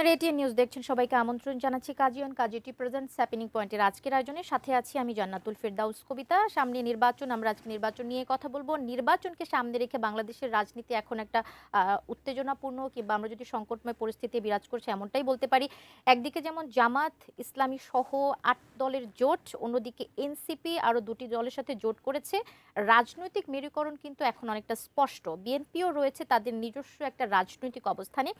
আপনারা ATN news দেখছেন। সবাইকে আমন্ত্রণ জানাচ্ছি কাজিয়ন কাজিটি প্রেজেন্টস হ্যাপেনিং পয়েন্টের আজকের আয়োজনে। সাথে আছি আমি জান্নাতুল ফেরদাউস কবিতা। সামনে নির্বাচন, আমরা আজকে নির্বাচন নিয়ে কথা বলবো। নির্বাচনকে সামনে রেখে বাংলাদেশের রাজনীতি এখন একটা উত্তেজনাপূর্ণ কিংবা আমরা যদি সংকটময় পরিস্থিতি বিরাজ করছে এমনটাই বলতে পারি। একদিকে যেমন জামাত ইসলামী সহ ৮ দলের জোট, অন্যদিকে এনসিপি আরও ২টি দলের সাথে জোট করেছে। রাজনৈতিক মেরুকরণ কিন্তু এখন অনেকটা স্পষ্ট। বিএনপিও রয়েছে তাদের নিজস্ব একটা রাজনৈতিক অবস্থানে।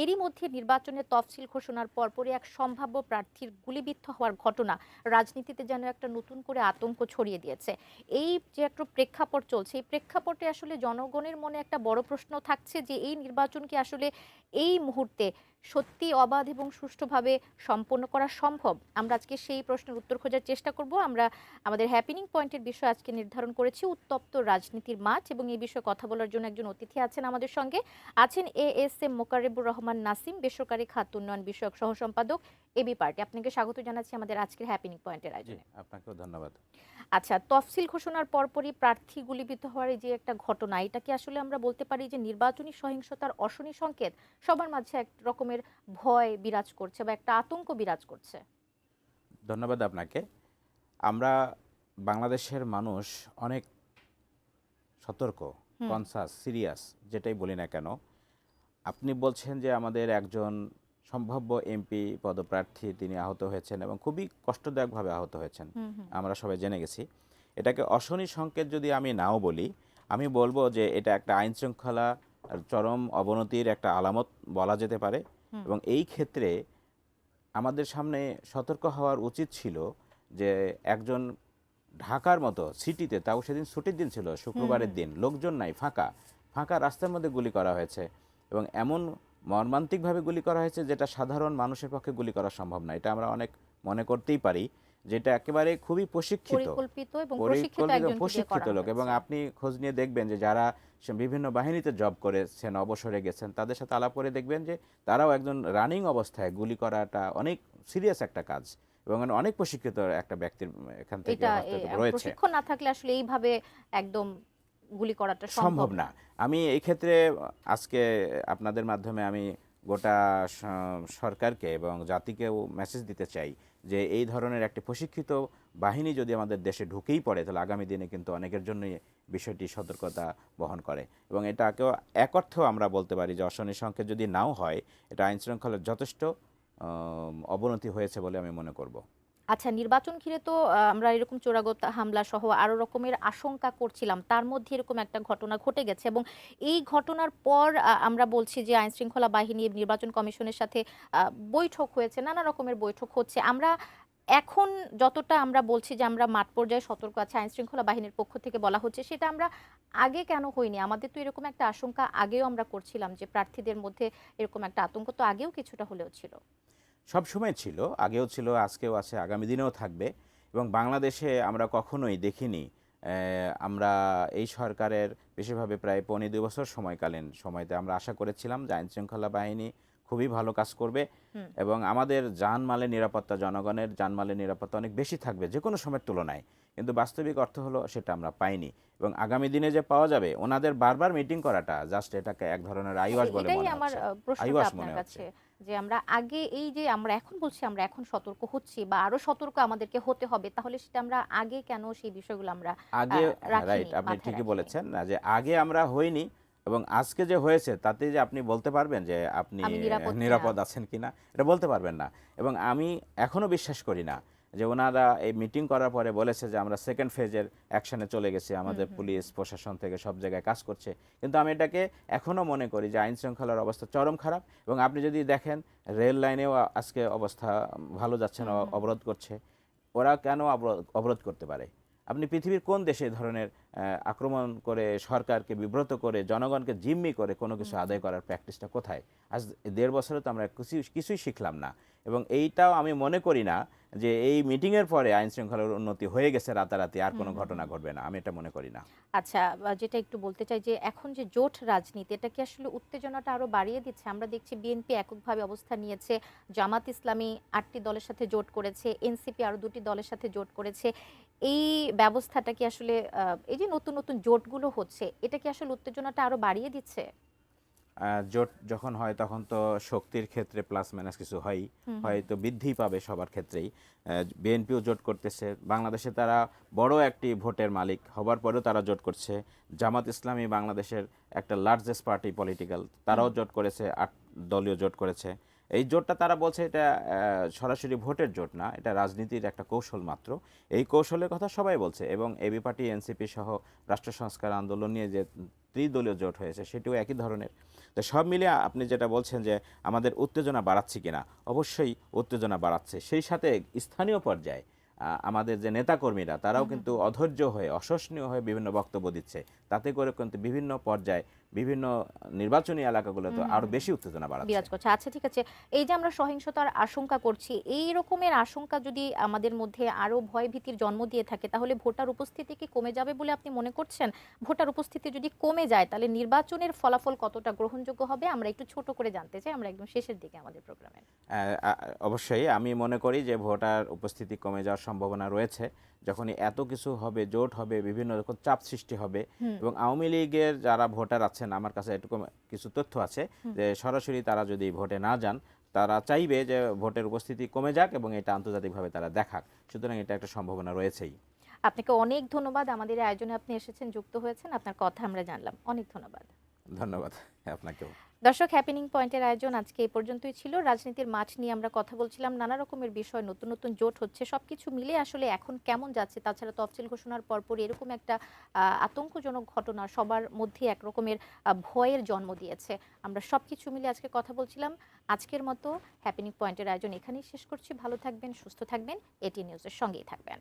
এরই মধ্যে নির্বাচনের তফসিল ঘোষণার পরপরই এক সম্ভাব্য প্রার্থীর গুলিবিদ্ধ হওয়ার ঘটনা রাজনীতিতে যেন একটা নতুন করে আতঙ্ক ছড়িয়ে দিয়েছে। এই যে একটা প্রেক্ষাপট চলছে, এই প্রেক্ষাপটে আসলে জনগণের মনে একটা বড় প্রশ্ন থাকছে যে এই নির্বাচন কি আসলে এই মুহূর্তে সত্যি অবাধ এবং সুষ্ঠুভাবে সম্পন্ন করা সম্ভব? আমরা আজকে সেই প্রশ্নের উত্তর খোঁজার চেষ্টা করব। আমরা আমাদের হ্যাপেনিং পয়েন্টের বিষয় আজকে নির্ধারণ করেছি উত্তপ্ত রাজনীতির মাঠ, এবং এই বিষয়ে কথা বলার জন্য একজন অতিথি আছেন আমাদের সঙ্গে। আছেন এএসএম মোকারেবুর রহমান নাসিম, বেসরকারি খাত উন্নয়ন বিষয়ক সহ সম্পাদক, এবি পার্টি। আপনাকে স্বাগত জানাচ্ছি আমাদের আজকের হ্যাপেনিং পয়েন্টের জি, আয়োজনে। আপনাকেও ধন্যবাদ। আচ্ছা, তফসিল ঘোষণার পরপরই প্রার্থী গুলিবিদ্ধ হওয়ার এই যে একটা ঘটনা, এটা কি আসলে আমরা বলতে পারি যে নির্বাচনী সহিংসতার অশনি সংকেত? সবার মাঝে এক রকমের ভয় বিরাজ করছে বা একটা আতঙ্ক বিরাজ করছে। ধন্যবাদ আপনাকে। আমরা বাংলাদেশের মানুষ অনেক সতর্ক, হুম। কনসাস, সিরিয়াস যেটাই বলি না কেন। আপনি বলছেন যে আমাদের একজন সম্ভাব্য এমপি পদপ্রার্থী তিনি আহত হয়েছেন এবং খুবই কষ্টদায়কভাবে আহত হয়েছেন। হুম। হুম। আমরা সবাই জেনে গেছি। এটাকে অশনি সংকেত যদি আমি নাও বলি, আমি বলবো যে এটা একটা আইনশৃঙ্খলা চরম অবনতির একটা আলামত বলা যেতে পারে। হুম। এবং এই ক্ষেত্রে আমাদের সামনে সতর্ক হওয়ার উচিত ছিল যে একজন ঢাকার মতো সিটিতে, তাও সেদিন ছুটির দিন ছিল, হুম। শুক্রবারের হুম। দিন, লোকজন নাই, ফাঁকা ফাঁকা রাস্তার মধ্যে গুলি করা হয়েছে। এবং এমন মর্মান্তিকভাবে গুলি করা হয়েছে যেটা সাধারণ মানুষের পক্ষে গুলি করা সম্ভব না। এটা আমরা অনেক মনে করতেই পারি, যেটা একেবারে খুবই প্রশিক্ষিত, পরিকল্পিত এবং প্রশিক্ষিত পরিকল্পিত একজনকে দিয়ে প্রশিক্ষিত করা লোক। এবং হয়েছে। আপনি খোঁজ নিয়ে দেখবেন যে যারা বিভিন্ন বাহিনীতে জব করেছেন, অবসরে গেছেন, তাদের সাথে আলাপ করে দেখবেন যে তারাও একজন রানিং অবস্থায় গুলি করাটা অনেক সিরিয়াস একটা কাজ এবং অনেক প্রশিক্ষিত একটা ব্যক্তির এখান থেকে এটা হস্তক্ষেপ রয়েছে। প্রশিক্ষণ না থাকলে আসলে এইভাবে একদম গুলি করাটা সম্ভব সম্ভব না। না। আমি এই ক্ষেত্রে আজকে আপনাদের মাধ্যমে আমি গোটা সরকারকে এবং জাতিকেও মেসেজ দিতে চাই যে এই ধরনের একটি প্রশিক্ষিত বাহিনী যদি আমাদের দেশে ঢুকেই পড়ে, তাহলে আগামী দিনে কিন্তু অনেকের জন্যই বিষয়টি সতর্কতা বহন করে। এবং এটাকেও এক অর্থেও আমরা বলতে পারি যে অশনি সংকেত যদি নাও হয়, এটা আইনশৃঙ্খলার যথেষ্ট অবনতি হয়েছে বলে আমি মনে করব। আচ্ছা, নির্বাচন ঘিরে তো আমরা এরকম চোরাগত হামলা সহ আরো রকমের আশঙ্কা করছিলাম। তার মধ্যে এরকম একটা ঘটনা ঘটে গেছে, এবং এই ঘটনার পর আমরা বলছি যে আইনশৃঙ্খলা বাহিনী নির্বাচন কমিশনের সাথে আ বৈঠক হয়েছে, নানা রকমের বৈঠক হচ্ছে। আমরা এখন যতটা আমরা বলছি যে আমরা মাঠ পর্যায়ে সতর্ক আছি, আইনশৃঙ্খলা বাহিনীর পক্ষ থেকে বলা হচ্ছে, সেটা আমরা আগে কেন হইনি? আমাদের তো এরকম একটা আশঙ্কা আগেও আমরা করছিলাম যে প্রার্থীদের মধ্যে এরকম একটা আতঙ্ক তো আগেও কিছুটা হলেও ছিল। সবসময় ছিল, আগেও ছিল, আজকেও আছে, আগামী দিনেও থাকবে। এবং বাংলাদেশে আমরা কখনোই দেখিনি আমরা এই সরকারের বিশেষভাবে প্রায় ২.৫ বছর সময়কালীন সময়তে আমরা আশা করেছিলাম যে আইনশৃঙ্খলা বাহিনী খুবই ভালো কাজ করবে হুম। এবং আমাদের জানমালের নিরাপত্তা, জনগণের জানমালের নিরাপত্তা অনেক বেশি থাকবে যে কোনো সময়ের তুলনায়। কিন্তু বাস্তবিক অর্থ হলো সেটা আমরা পাইনি। এবং আগামী দিনে যে পাওয়া যাবে, ওনাদের বারবার মিটিং করাটা জাস্ট এটাকে এক ধরনের আইওয়াশ বলে এটাই মনে আমার হচ্ছে। প্রশ্নটা আইওয়াশ আপনার মনে হচ্ছে। কাছে, যে আমরা আগে এই যে আমরা এখন বলছি আমরা এখন সতর্ক হচ্ছি বা আরো সতর্ক আমাদেরকে হতে হবে, তাহলে সেটা আমরা আগে কেন সেই বিষয়গুলো আমরা আগে, হ্যাঁ, রাইট, রাখিনি, আপনি মাথায় ঠিকই রাখিনি? বলেছেন না যে আগে আমরা হইনি। এবং আজকে যে হয়েছে তাতে যে আপনি বলতে পারবেন যে আপনি আমি নিরাপদ কিনা? নিরাপদ আছেন কিনা, এটা বলতে পারবেন না। এবং আমি এখনো বিশ্বাস করি না যে ওনারা এই মিটিং করার পরে বলেছে যে আমরা সেকেন্ড ফেজের অ্যাকশনে চলে গেছি, হুম। আমাদের হুম। পুলিশ প্রশাসন থেকে সব জায়গায় কাজ করছে। কিন্তু আমি এটাকে এখনো মনে করি যে আইন শৃঙ্খলার অবস্থা চরম খারাপ। এবং আপনি যদি দেখেন রেল লাইনেও আজকে অবস্থা ভালো যাচ্ছে না, হুম। হুম। অবরোধ করছে। ওরা কেন অবরোধ করতে পারে? আপনি পৃথিবীর কোন দেশে এ ধরনের আক্রমণ করে, সরকারকে বিব্রত করে, জনগণকে জিম্মি করে কোনো কিছু হুম। আদায় হুম। করার প্র্যাকটিসটা কোথায়? আজ ১.৫ বছরে তো আমরা কিছুই শিখলাম না। এবং এইটাও আমি মনে করি না যে এই মিটিংয়ের পরে আইন শৃঙ্খলার উন্নতি হয়ে গেছে রাতারাতি, আর হুম। কোনো হুম। ঘটনা হুম। ঘটবে না। আমি এটা মনে করি না। আচ্ছা, যেটা একটু বলতে চাই যে এখন যে জোট রাজনীতি, এটা কি আসলে উত্তেজনাটা আরো বাড়িয়ে দিচ্ছে? আমরা দেখছি বিএনপি এককভাবে অবস্থান নিয়েছে, জামাত ইসলামী ৮টি দলের সাথে জোট করেছে, এনসিপি আরো ২টি দলের সাথে জোট করেছে। এই ব্যবস্থাটা কি আসলে এই যে নতুন নতুন জোটগুলো হচ্ছে, এটা কি আসলে উত্তেজনাটা আরো বাড়িয়ে দিচ্ছে? জোট যখন হয় তখন তো শক্তির ক্ষেত্রে প্লাস মাইনাস কিছু হয়ই, হয়তো বৃদ্ধি পাবে সবার ক্ষেত্রেই। বিএনপিও জোট করতেছে, বাংলাদেশে তারা বড় একটি ভোটের মালিক হবার পরেও তারা জোট করছে। জামাত ইসলামী বাংলাদেশের একটা লার্জেস্ট পার্টি পলিটিক্যাল, তারাও জোট করেছে, 8 দলীয় জোট করেছে। এই জোটটা তারা বলছে এটা সরাসরি ভোটের জোট না, এটা রাজনীতির একটা কৌশল মাত্র। এই কৌশলের কথা সবাই বলছে, এবং এবি পার্টি, এনসিপি সহ রাষ্ট্র সংস্কার আন্দোলন নিয়ে যে ত্রিদলীয় জোট হয়েছে সেটিও একই ধরনের। তো সব মিলিয়ে আপনি যেটা বলছেন যে আমাদের উত্তেজনা বাড়াচ্ছে কিনা, অবশ্যই উত্তেজনা বাড়াচ্ছে। সেই সাথে স্থানীয় পর্যায়ে আমাদের যে নেতাকর্মীরা তারাও কিন্তু অধৈর্য হয়ে, অসহনীয় হয়ে বিভিন্ন বক্তব্য দিচ্ছে, তাতে করে কিন্তু বিভিন্ন পর্যায়ে বিভিন্ন নির্বাচনী এলাকাগুলোতে আরো বেশি উত্তেজনা বাড়াচ্ছে, বিরাজ করছে। আচ্ছা, ঠিক আছে, এই যে আমরা সহিংসতার আশঙ্কা করছি, এই রকমের আশঙ্কা যদি আমাদের মধ্যে আরো ভয় ভীতির জন্ম দিয়ে থাকে, তাহলে ভোটার উপস্থিতি কি কমে যাবে বলে আপনি মনে করছেন? ভোটার উপস্থিতি যদি কমে যায় তাহলে নির্বাচনের ফলাফল কতটা গ্রহণযোগ্য হবে? আমরা একটু ছোট করে জানতে চাই, আমরা একদম শেষের দিকে আমাদের প্রোগ্রামে। অবশ্যই আমি মনে করি যে ভোটার উপস্থিতি কমে যাওয়ার সম্ভাবনা রয়েছে। যখনই এত কিছু হবে, জোট হবে, বিভিন্ন রকম চাপ সৃষ্টি হবে, এবং আওয়ামী লীগের যারা ভোটার আছেন, আমার কাছে এটুকু কিছু তথ্য আছে যে সরাসরি তারা যদি ভোটে না যান, তারা চাইবে যে ভোটের উপস্থিতি কমে যাক এবং এটা আন্তর্জাতিকভাবে তারা দেখাক। সুতরাং এটা একটা সম্ভাবনা রয়েছেই। আপনাকে অনেক ধন্যবাদ, আমাদের এই আয়োজনে আপনি এসেছেন, যুক্ত হয়েছেন, আপনার কথা আমরা জানলাম। অনেক ধন্যবাদ। ধন্যবাদ আপনাকেও। দর্শক, হ্যাপেনিং পয়েন্টের আয়োজন আজকে এই পর্যন্তই ছিল। রাজনীতির মাঠ নিয়ে আমরা কথা বলছিলাম, নানা রকমের বিষয়, নতুন নতুন জোট হচ্ছে, সবকিছু মিলে আসলে এখন কেমন যাচ্ছে। তাছাড়া তফসিল ঘোষণার পরপর এরকম একটা আতঙ্কজনক ঘটনা সবার মধ্যে একরকমের ভয়ের জন্ম দিয়েছে। আমরা সবকিছু মিলে আজকে কথা বলছিলাম। আজকের মতো হ্যাপেনিং পয়েন্টের আয়োজন এখানেই শেষ করছি। ভালো থাকবেন, সুস্থ থাকবেন, এটি নিউজের সঙ্গেই থাকবেন।